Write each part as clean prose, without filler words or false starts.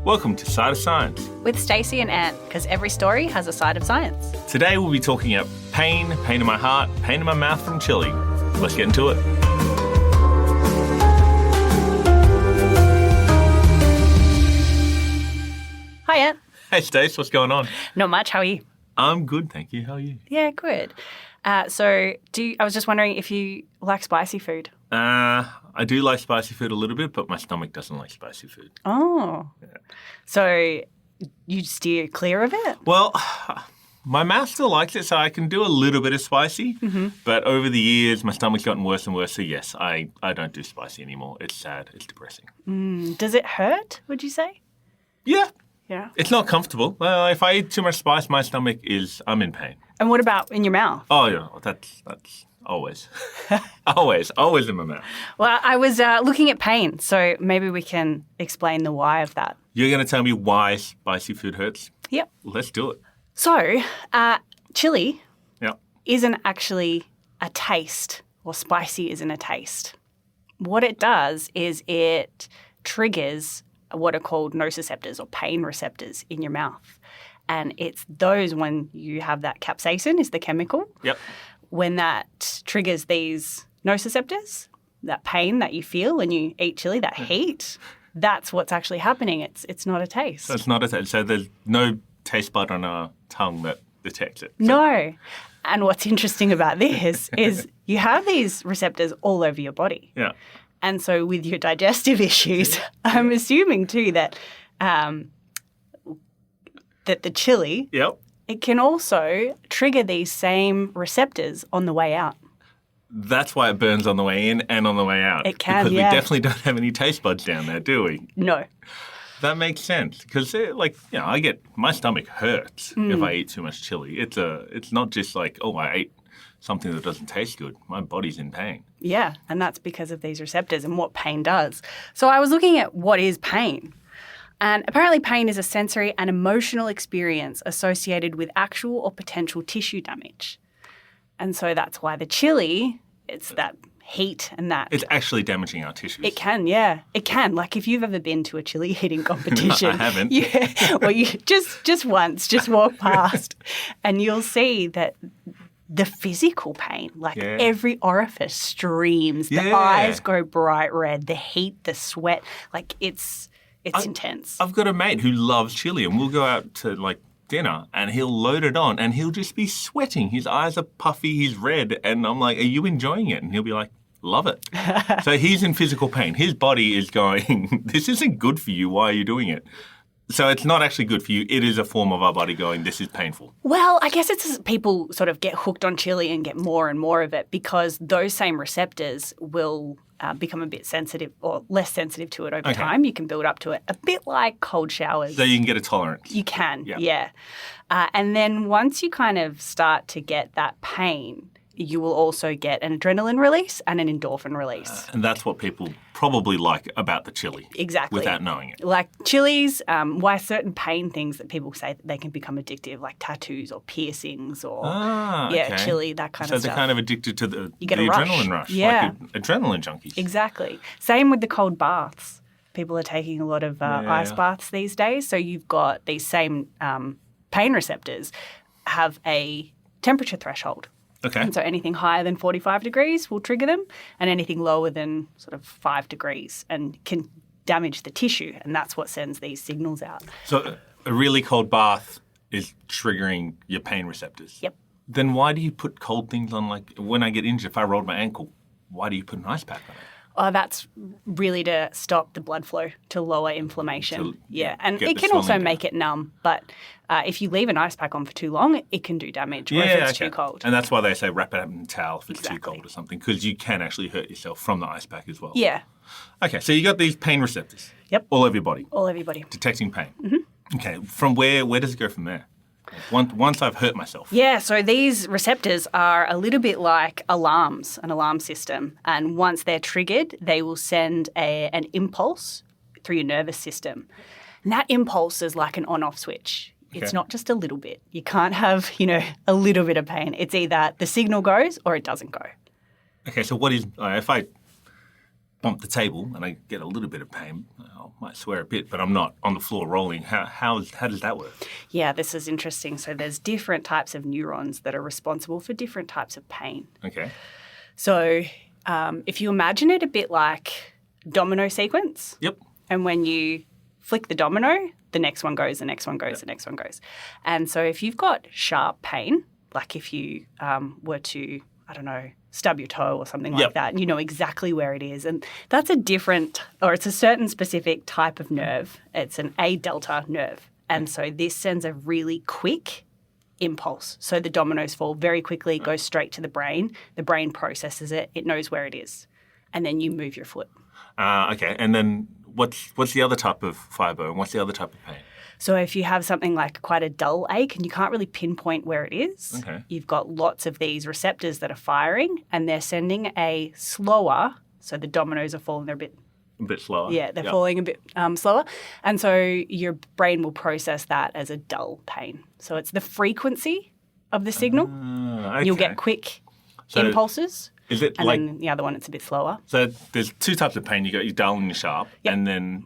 Welcome to Side of Science. With Stacey and Ant, because every story has a side of science. Today we'll be talking about pain in my heart, pain in my mouth from chili. Let's get into it. Hi, Ant. Hey, Stace, what's going on? Not much. How are you? I'm good, thank you. How are you? Yeah, good. I was just wondering if you like spicy food. I do like spicy food a little bit, but my stomach doesn't like spicy food. Oh. Yeah. So you steer clear of it? Well, my mouth still likes it, so I can do a little bit of spicy. Mm-hmm. But over the years, my stomach's gotten worse and worse. So yes, I don't do spicy anymore. It's sad. It's depressing. Does it hurt, would you say? Yeah. Yeah. It's not comfortable. If I eat too much spice, my stomach I'm in pain. And what about in your mouth? Oh, yeah, that's always. always in my mouth. Well, I was looking at pain, so maybe we can explain the why of that. You're going to tell me why spicy food hurts? Yep. Let's do it. So, chili Yep. isn't actually a taste, or spicy isn't a taste. What it does is it triggers what are called nociceptors or pain receptors in your mouth. And it's those when you have that capsaicin is the chemical. Yep. When that triggers these nociceptors, that pain that you feel when you eat chili, that heat, that's what's actually happening. It's not a taste. So it's not a taste. So there's no taste bud on our tongue that detects it. No. And what's interesting about this is you have these receptors all over your body. Yeah. And so with your digestive issues, I'm assuming too that that the chili, it can also trigger these same receptors on the way out. That's why it burns on the way in and on the way out. It can, because yeah. we definitely don't have any taste buds down there, do we? No. That makes sense because, I get my stomach hurts if I eat too much chili. It's not just like, I ate something that doesn't taste good. My body's in pain. Yeah, and that's because of these receptors and what pain does. So I was looking at what is pain. And apparently pain is a sensory and emotional experience associated with actual or potential tissue damage. And so that's why the chili, it's that heat and that. It's actually damaging our tissues. It can, yeah. It can. Like if you've ever been to a chili eating competition. I haven't. Yeah. Well, you just once, just walk past and you'll see that the physical pain, every orifice streams, the eyes go bright red, the heat, the sweat, it's intense. I've got a mate who loves chili and we'll go out to dinner and he'll load it on and he'll just be sweating. His eyes are puffy, he's red, and I'm like, are you enjoying it? And he'll be like, love it. So he's in physical pain. His body is going, this isn't good for you. Why are you doing it? So it's not actually good for you. It is a form of our body going, this is painful. Well, I guess it's people sort of get hooked on chili and get more and more of it because those same receptors will become a bit sensitive or less sensitive to it over time. You can build up to it, a bit like cold showers. So you can get a tolerance. You can, yeah. And then once you kind of start to get that pain, you will also get an adrenaline release and an endorphin release. And that's what people probably like about the chili. Exactly. Without knowing it. Like chilies, why certain pain things that people say that they can become addictive, like tattoos or piercings or, chili, that kind of stuff. So they're kind of addicted to the adrenaline rush. Yeah. Like adrenaline junkies. Exactly. Same with the cold baths. People are taking a lot of ice baths these days. So you've got these same pain receptors have a temperature threshold. Okay. And so anything higher than 45 degrees will trigger them and anything lower than sort of 5 degrees and can damage the tissue, and that's what sends these signals out. So a really cold bath is triggering your pain receptors? Yep. Then why do you put cold things on, when I get injured, if I rolled my ankle, why do you put an ice pack on it? Oh, that's really to stop the blood flow, to lower inflammation. And it can also make it numb, but if you leave an ice pack on for too long, it can do damage or if it's too cold. And that's why they say wrap it up in a towel if it's too cold or something, because you can actually hurt yourself from the ice pack as well. Yeah. Okay, so you got these pain receptors. Yep. All over your body. All over your body. Detecting pain. Mm-hmm. Okay, from where does it go from there? Once I've hurt myself. Yeah, so these receptors are a little bit like alarms, an alarm system. And once they're triggered, they will send an impulse through your nervous system. And that impulse is like an on-off switch. It's not just a little bit. You can't have, a little bit of pain. It's either the signal goes or it doesn't go. Okay, so what is, if I bump the table and I get a little bit of pain, I might swear a bit, but I'm not on the floor rolling. How does that work? Yeah, this is interesting. So there's different types of neurons that are responsible for different types of pain. Okay. So if you imagine it a bit like domino sequence, Yep. and when you flick the domino, the next one goes, the next one goes, the next one goes. And so if you've got sharp pain, like if you were to, I don't know, stub your toe or something like that, and you know exactly where it is. And that's it's a certain specific type of nerve. It's an A delta nerve. And so this sends a really quick impulse. So the dominoes fall very quickly, goes straight to the brain. The brain processes it. It knows where it is. And then you move your foot. Okay. And then what's the other type of fibre and what's the other type of pain? So if you have something like quite a dull ache and you can't really pinpoint where it is, you've got lots of these receptors that are firing and they're sending a slower, so the dominoes are falling, they're a bit slower. Yeah, they're falling a bit slower. And so your brain will process that as a dull pain. So it's the frequency of the signal. Okay. You'll get quick impulses. Is it and then the other one, it's a bit slower. So there's two types of pain. You got your dull and your sharp. Yep. And then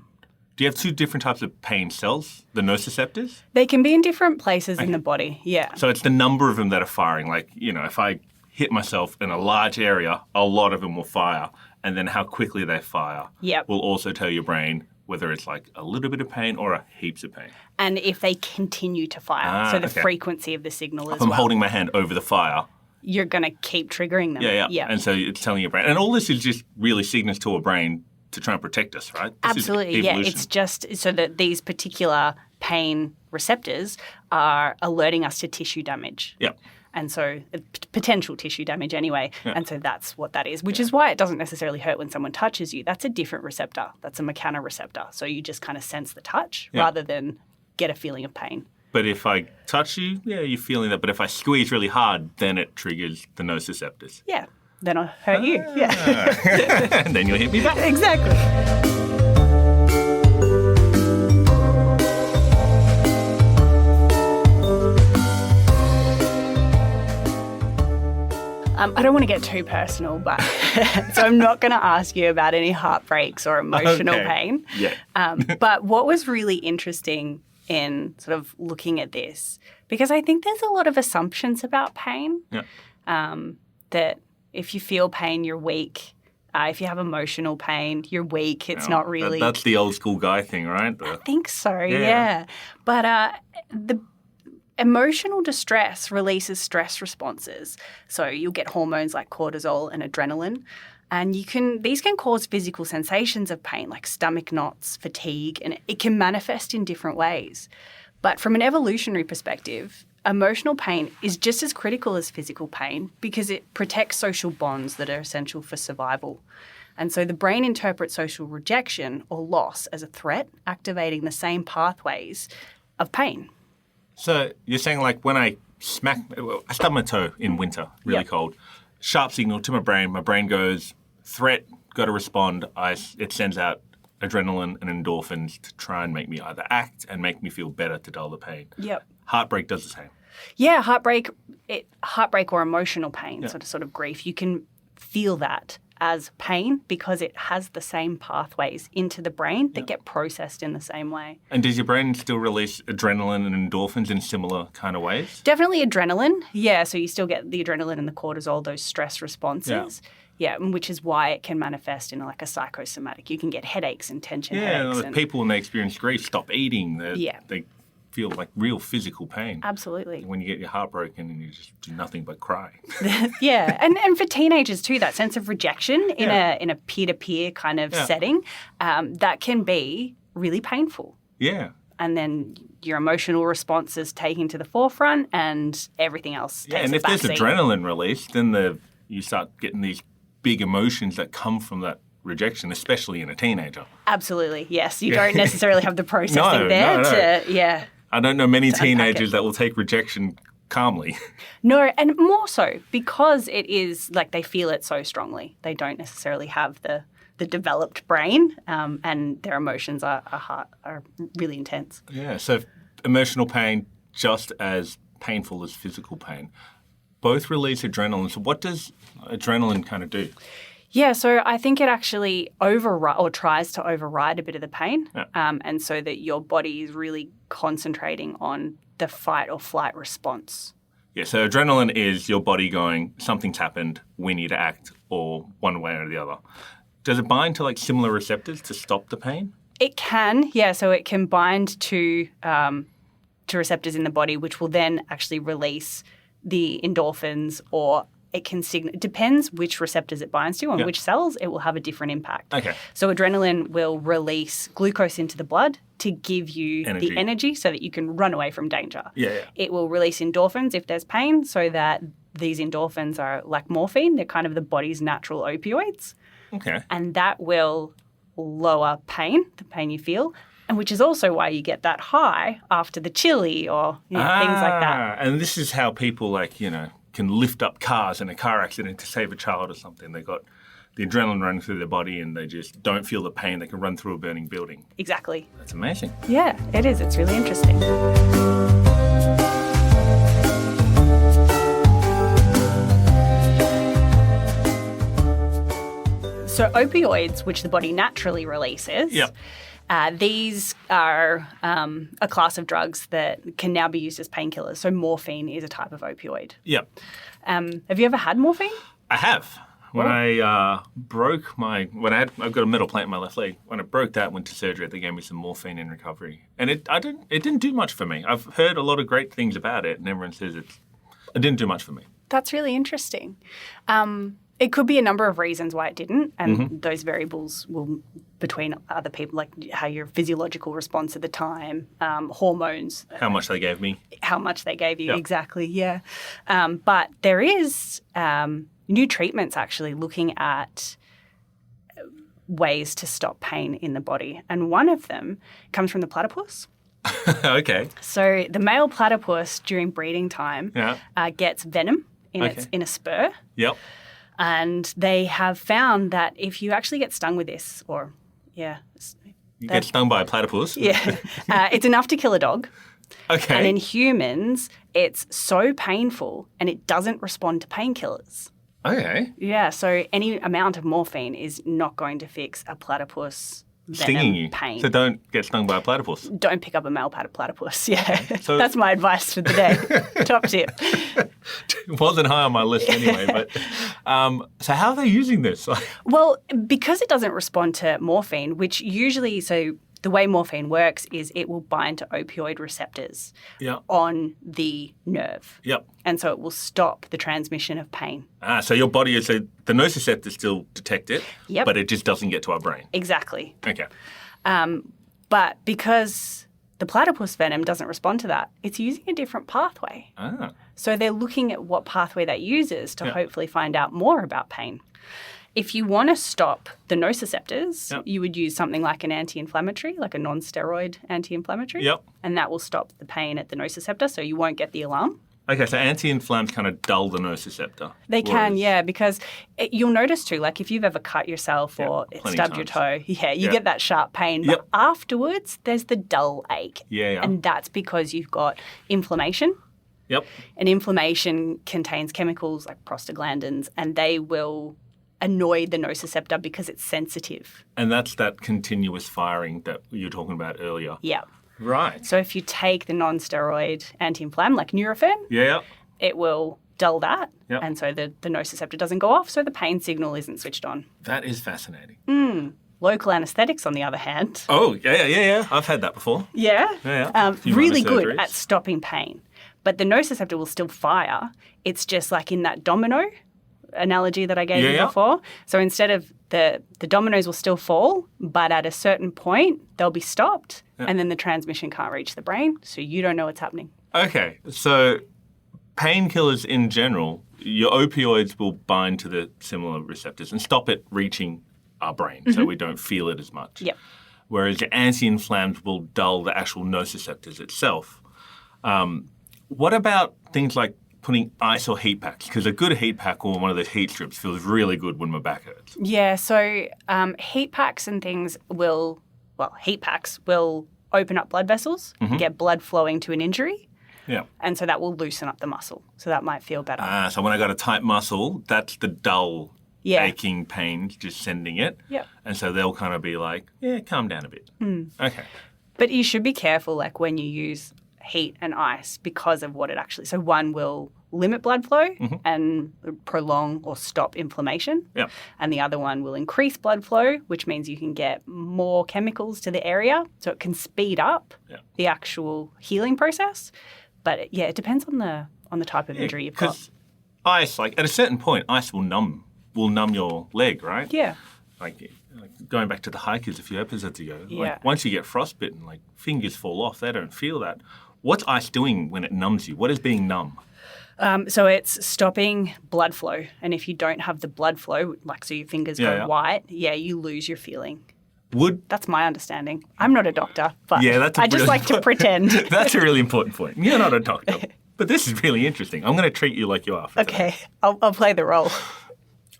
do you have two different types of pain cells, the nociceptors? They can be in different places in the body, yeah. So it's the number of them that are firing. Like, if I hit myself in a large area, a lot of them will fire. And then how quickly they fire will also tell your brain whether it's like a little bit of pain or a heaps of pain. And if they continue to fire, so the frequency of the signal as well. If I'm holding my hand over the fire, you're going to keep triggering them. Yeah. And so it's telling your brain. And all this is just really signals to our brain to try and protect us, right? Absolutely, yeah. It's just so that these particular pain receptors are alerting us to tissue damage. Yeah. And so potential tissue damage anyway. Yeah. And so that's what that is, which is why it doesn't necessarily hurt when someone touches you. That's a different receptor. That's a mechanoreceptor. So you just kind of sense the touch rather than get a feeling of pain. But if I touch you, you're feeling that. But if I squeeze really hard, then it triggers the nociceptors. Yeah. Then I'll hurt you. Yeah. And then you'll hit me back. Exactly. I don't want to get too personal, but so I'm not going to ask you about any heartbreaks or emotional pain. Yeah. But what was really interesting in sort of looking at this, because I think there's a lot of assumptions about pain, that if you feel pain, you're weak. If you have emotional pain, you're weak. It's not really... That's the old school guy thing, right? I think so, yeah. But the emotional distress releases stress responses. So you'll get hormones like cortisol and adrenaline. And these can cause physical sensations of pain like stomach knots, fatigue, and it can manifest in different ways. But from an evolutionary perspective, emotional pain is just as critical as physical pain because it protects social bonds that are essential for survival. And so the brain interprets social rejection or loss as a threat, activating the same pathways of pain. So you're saying like when I stub my toe in winter, really cold, sharp signal to my brain goes, threat, got to respond. It sends out adrenaline and endorphins to try and make me either act and make me feel better to dull the pain. Yep. Heartbreak does the same. Yeah, heartbreak or emotional pain, sort of grief. You can feel that as pain because it has the same pathways into the brain that get processed in the same way. And does your brain still release adrenaline and endorphins in similar kind of ways? Definitely adrenaline. Yeah, so you still get the adrenaline and the cortisol, those stress responses. Yeah, which is why it can manifest in like a psychosomatic. You can get headaches and tension headaches. Yeah, people when they experience grief stop eating. They feel like real physical pain. Absolutely. When you get your heart broken and you just do nothing but cry. Yeah, and for teenagers too, that sense of rejection in a peer-to-peer kind of setting, that can be really painful. Yeah. And then your emotional response is taken to the forefront and everything else takes a backseat. And if there's adrenaline release, then you start getting these big emotions that come from that rejection, especially in a teenager. Absolutely, yes. You don't necessarily have the processing there. I don't know many teenagers that will take rejection calmly. No, and more so because it is like they feel it so strongly. They don't necessarily have the developed brain, and their emotions are really intense. Yeah, so emotional pain, just as painful as physical pain, both release adrenaline. So what does adrenaline kind of do? Yeah, so I think it actually tries to override a bit of the pain, and so that your body is really concentrating on the fight or flight response. Yeah, so adrenaline is your body going, something's happened, we need to act, or one way or the other. Does it bind to like similar receptors to stop the pain? It can, yeah. So it can bind to receptors in the body, which will then actually release the endorphins, or it can signal. It depends which receptors it binds to on which cells. It will have a different impact. Okay. So adrenaline will release glucose into the blood to give you the energy so that you can run away from danger. Yeah. It will release endorphins if there's pain, so that these endorphins are like morphine. They're kind of the body's natural opioids. Okay. And that will lower pain, the pain you feel, and which is also why you get that high after the chili or things like that. And this is how people can lift up cars in a car accident to save a child or something. They got the adrenaline running through their body and they just don't feel the pain. They can run through a burning building. Exactly. That's amazing. Yeah, it is. It's really interesting. So opioids, which the body naturally releases, these are a class of drugs that can now be used as painkillers. So morphine is a type of opioid. Yep. Have you ever had morphine? I have. When I I've got a metal plate in my left leg. When I broke that, went to surgery, they gave me some morphine in recovery, and it didn't do much for me. I've heard a lot of great things about it, and everyone says it didn't do much for me. That's really interesting. It could be a number of reasons why it didn't, and those variables will between other people, like how your physiological response at the time, hormones. How much they gave me. How much they gave you, exactly, yeah. But there is new treatments actually looking at ways to stop pain in the body, and one of them comes from the platypus. Okay. So the male platypus during breeding time gets venom in a spur. Yep. And they have found that if you actually get stung with this, you get stung by a platypus. Yeah, it's enough to kill a dog. Okay. And in humans, it's so painful and it doesn't respond to painkillers. Okay. Yeah, so any amount of morphine is not going to fix a platypus stinging you. Pain. So don't get stung by a platypus. Don't pick up a male platypus. Yeah, so, that's my advice for the day. Top tip. It wasn't high on my list anyway. But so how are they using this? Well, because it doesn't respond to morphine, which usually the way morphine works is it will bind to opioid receptors on the nerve. Yep. And so it will stop the transmission of pain. So your body is the nociceptors still detect it, but it just doesn't get to our brain. Exactly. Okay. But because the platypus venom doesn't respond to that, it's using a different pathway. So they're looking at what pathway that uses to hopefully find out more about pain. If you want to stop the nociceptors, you would use something like an anti-inflammatory, like a non-steroid anti-inflammatory. Yep. And that will stop the pain at the nociceptor, so you won't get the alarm. Okay, so anti-inflams kind of dull the nociceptor. They can, because you'll notice too, like if you've ever cut yourself or stubbed your toe, you get that sharp pain. But afterwards, there's the dull ache. And that's because you've got inflammation. Yep. And inflammation contains chemicals like prostaglandins, and they will annoy the nociceptor because it's sensitive. And that's that continuous firing that you were talking about earlier. Yeah. Right. So if you take the non-steroid anti-inflam, like Nurofen, it will dull that. Yep. And so the nociceptor doesn't go off, so the pain signal isn't switched on. That is fascinating. Local anaesthetics, on the other hand. Oh, yeah. I've had that before. Yeah. Really good at stopping pain. But the nociceptor will still fire. It's just like in that domino analogy that I gave you before. So instead of the dominoes will still fall, but at a certain point they'll be stopped and then the transmission can't reach the brain, so you don't know what's happening. Okay, so painkillers in general, your opioids will bind to the similar receptors and stop it reaching our brain so we don't feel it as much. Yep. Whereas your anti-inflams will dull the actual nociceptors itself. What about things like putting ice or heat packs? Because a good heat pack or one of those heat strips feels really good when my back hurts. Yeah, so heat packs and things heat packs will open up blood vessels, get blood flowing to an injury. Yeah. And so that will loosen up the muscle. So that might feel better. So when I got a tight muscle, that's the dull Yeah. aching pain, just sending it. Yep. And so they'll kind of be like, yeah, calm down a bit. Okay. But you should be careful, like when you use heat and ice, because of what it actually. So one will limit blood flow and prolong or stop inflammation, Yeah. and the other one will increase blood flow, which means you can get more chemicals to the area, so it can speed up the actual healing process. But it depends on the type of injury you've got. Because ice, like at a certain point, ice will numb your leg, right? Yeah. Like going back to the hikers a few episodes ago. Yeah. Like once you get frostbitten, like fingers fall off. They don't feel that. What's ice doing when it numbs you? What is being numb? So it's stopping blood flow, and if you don't have the blood flow, like so your fingers go white, you lose your feeling. That's my understanding. I'm not a doctor, but I just like to pretend. That's a really important point. You're not a doctor, but this is really interesting. I'm going to treat you like you are. Okay, I'll play the role.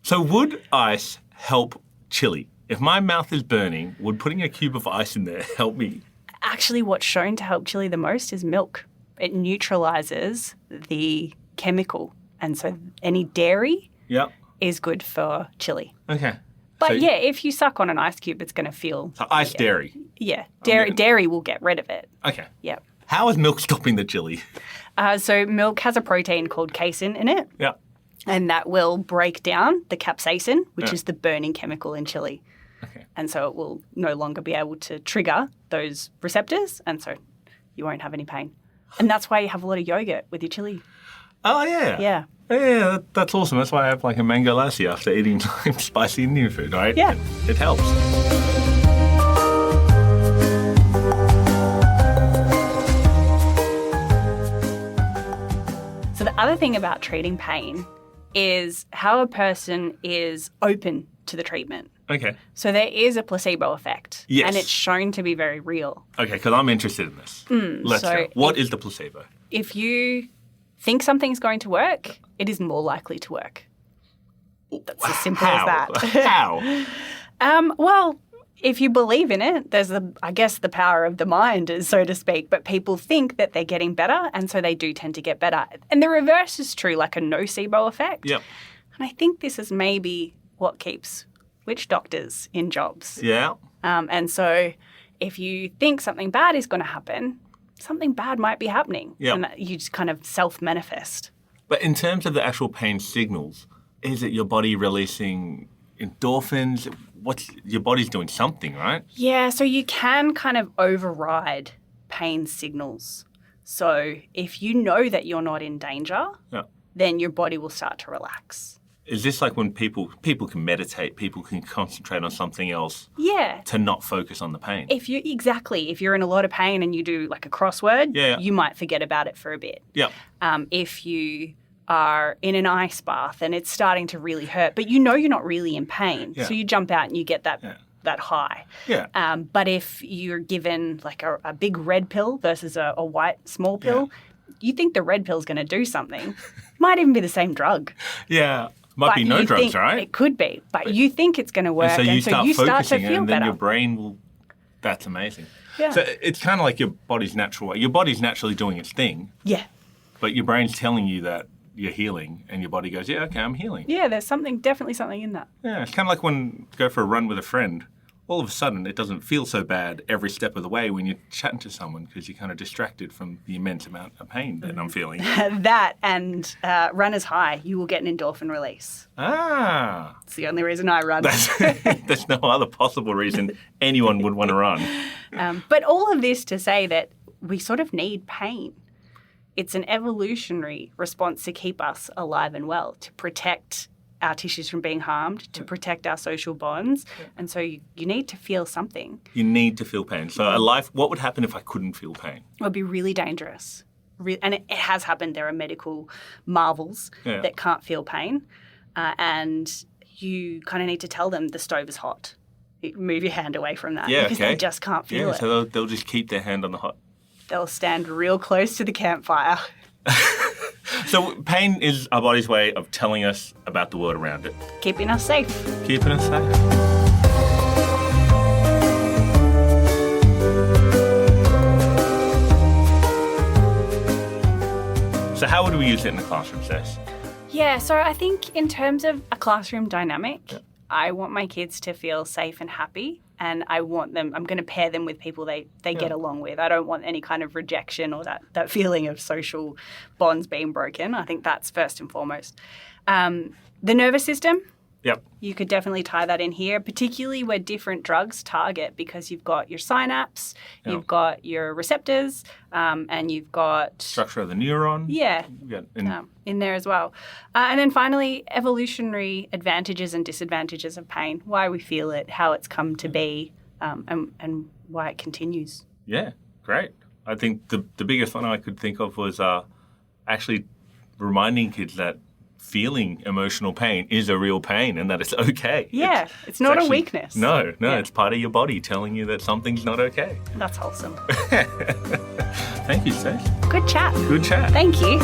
So would ice help chili? If my mouth is burning, would putting a cube of ice in there help me? Actually, what's shown to help chili the most is milk. It neutralizes the chemical, and so any dairy is good for chili. Okay. But if you suck on an ice cube, it's going to feel... So ice dairy? Yeah, dairy will get rid of it. Okay. Yeah. How is milk stopping the chili? So milk has a protein called casein in it. Yeah. And that will break down the capsaicin, which is the burning chemical in chili. Okay. And so it will no longer be able to trigger those receptors, and so you won't have any pain. And that's why you have a lot of yogurt with your chili. Oh, yeah. Yeah. Yeah, that's awesome. That's why I have like a mango lassi after eating spicy Indian food, right? Yeah. It helps. So the other thing about treating pain is how a person is open to the treatment. Okay. So there is a placebo effect. Yes. And it's shown to be very real. Okay, because I'm interested in this. Let's go. What is the placebo? If you think something's going to work, it is more likely to work. That's as simple as that. How? Well, if you believe in it, there's I guess the power of the mind, so to speak. But people think that they're getting better, and so they do tend to get better. And the reverse is true, like a nocebo effect. Yep. And I think this is maybe what keeps witch doctors in jobs. Yeah. And so if you think something bad is going to happen, something bad might be happening. Yep. And you just kind of self-manifest. But in terms of the actual pain signals, is it your body releasing endorphins? Your body's doing something, right? Yeah, so you can kind of override pain signals. So if you know that you're not in danger, then your body will start to relax. Is this like when people can meditate, people can concentrate on something else to not focus on the pain? If you're in a lot of pain and you do like a crossword, you might forget about it for a bit. Yeah. If you are in an ice bath and it's starting to really hurt, but you know you're not really in pain, so you jump out and you get that high. Yeah. But if you're given like a big red pill versus a white small pill, you think the red pill's going to do something. Might even be the same drug. Yeah. Might be no drugs, right? It could be, but you think it's going to work, and so you start to feel and better. then your brain will... That's amazing. Yeah. So it's kind of like your body's natural. Your body's naturally doing its thing. Yeah. But your brain's telling you that you're healing, and your body goes, yeah, okay, I'm healing. Yeah, there's definitely something in that. Yeah, it's kind of like when you go for a run with a friend. All of a sudden, it doesn't feel so bad every step of the way when you're chatting to someone because you're kind of distracted from the immense amount of pain that I'm feeling. That and runner's high, you will get an endorphin release. Ah. It's the only reason I run. There's no other possible reason anyone would want to run. But all of this to say that we sort of need pain. It's an evolutionary response to keep us alive and well, to protect our tissues from being harmed, to protect our social bonds. And so you need to feel something. You need to feel pain. So what would happen if I couldn't feel pain? It would be really dangerous. And it has happened. There are medical marvels that can't feel pain. And you kind of need to tell them the stove is hot. Move your hand away from that because they just can't feel it. So they'll just keep their hand on the hot. They'll stand real close to the campfire. So pain is our body's way of telling us about the world around it. Keeping us safe. Keeping us safe. So how would we use it in the classroom, Seth? Yeah, so I think in terms of a classroom dynamic, I want my kids to feel safe and happy, and I'm going to pair them with people they get along with. I don't want any kind of rejection or that feeling of social bonds being broken. I think that's first and foremost. The nervous system, Yep. you could definitely tie that in here, particularly where different drugs target, because you've got your synapse, you've got your receptors, and you've got Structure of the neuron. Yeah, Yeah. in there as well. And then finally, evolutionary advantages and disadvantages of pain, why we feel it, how it's come to be, and why it continues. Yeah, great. I think the biggest one I could think of was actually reminding kids that feeling emotional pain is a real pain and that it's okay. Yeah, it's not actually, a weakness. No, Yeah. it's part of your body telling you that something's not okay. That's wholesome. Thank you, Steph. Good chat. Good chat. Thank you.